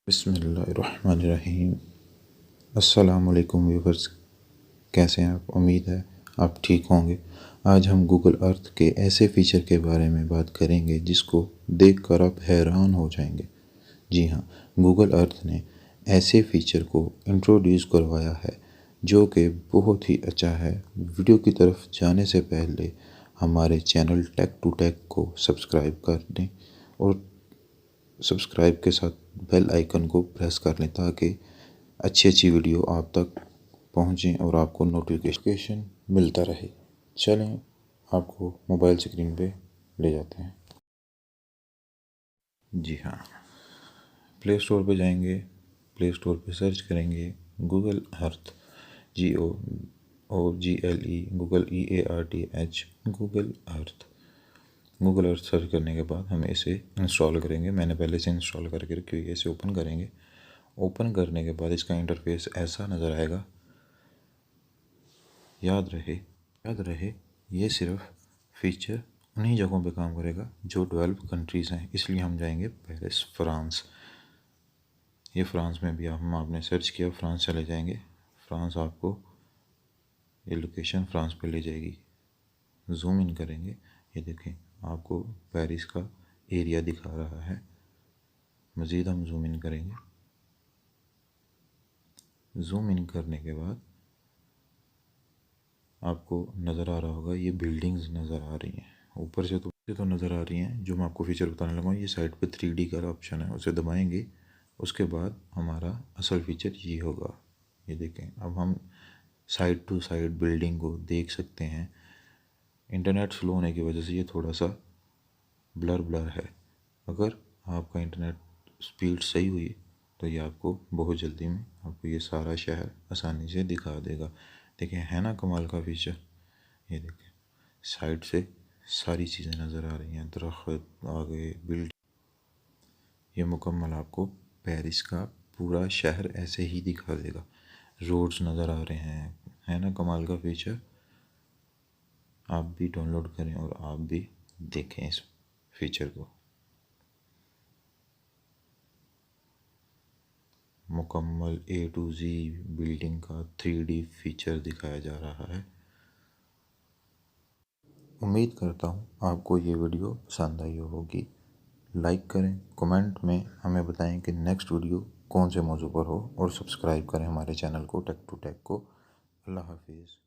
बिस्मिल्लाहिर्रहमानिर्रहीम। अस्सलामुअलैकुम व्यूवर्स, कैसे हैं आप? उम्मीद है आप ठीक होंगे। आज हम गूगल अर्थ के ऐसे फ़ीचर के बारे में बात करेंगे जिसको देखकर आप हैरान हो जाएंगे। जी हाँ, गूगल अर्थ ने ऐसे फ़ीचर को इंट्रोड्यूस करवाया है जो कि बहुत ही अच्छा है। वीडियो की तरफ जाने से पहले हमारे चैनल टेक टू टेक को सब्सक्राइब कर दें और सब्सक्राइब के साथ बेल आइकन को प्रेस कर लें ताकि अच्छी अच्छी वीडियो आप तक पहुंचें और आपको नोटिफिकेशन मिलता रहे। चलें आपको मोबाइल स्क्रीन पे ले जाते हैं। जी हाँ, प्ले स्टोर पे जाएंगे। प्ले स्टोर पे सर्च करेंगे Google Earth, GOOGLE, Google EARTH, Google Earth. Google Earth search करने के बाद हम इसे इंस्टॉल करेंगे। मैंने पहले से इंस्टॉल करके रखी हुई है। इसे ओपन करेंगे। ओपन करने के बाद इसका इंटरफेस ऐसा नज़र आएगा। याद रहे ये सिर्फ फीचर उन्हीं जगहों पे काम करेगा जो डेवलप कंट्रीज़ हैं, इसलिए हम जाएंगे पेरिस, फ्रांस। ये फ्रांस में भी हम आपने सर्च किया, फ्रांस चले जाएंगे। फ्रांस आपको ये लोकेशन फ्रांस पे ले जाएगी। जूम इन करेंगे, ये देखें आपको पेरिस का एरिया दिखा रहा है। मज़ीद हम जूम इन करेंगे। जूम इन करने के बाद आपको नज़र आ रहा होगा ये बिल्डिंग्स नज़र आ रही हैं। ऊपर से तो नज़र आ रही हैं। जो मैं आपको फीचर बताने लगा हूँ, ये साइड पे 3D का ऑप्शन है, उसे दबाएंगे। उसके बाद हमारा असल फीचर ये होगा। ये देखें, अब हम साइड टू साइड बिल्डिंग को देख सकते हैं। इंटरनेट स्लो होने की वजह से ये थोड़ा सा ब्लर है। अगर आपका इंटरनेट स्पीड सही हुई तो ये आपको बहुत जल्दी में आपको ये सारा शहर आसानी से दिखा देगा। देखिए, है ना कमाल का फीचर। ये देखिए, साइड से सारी चीज़ें नज़र आ रही हैं, दरख्त, आगे बिल्डिंग। ये मुकम्मल आपको पेरिस का पूरा शहर ऐसे ही दिखा देगा। रोड्स नज़र आ रहे हैं। है ना कमाल का फीचर। आप भी डाउनलोड करें और आप भी देखें इस फीचर को। मुकम्मल A to Z बिल्डिंग का 3D फीचर दिखाया जा रहा है। उम्मीद करता हूँ आपको ये वीडियो पसंद आई होगी। लाइक करें, कमेंट में हमें बताएं कि नेक्स्ट वीडियो कौन से मौजू पर हो और सब्सक्राइब करें हमारे चैनल को टेक टू टेक को। अल्लाह हाफिज़।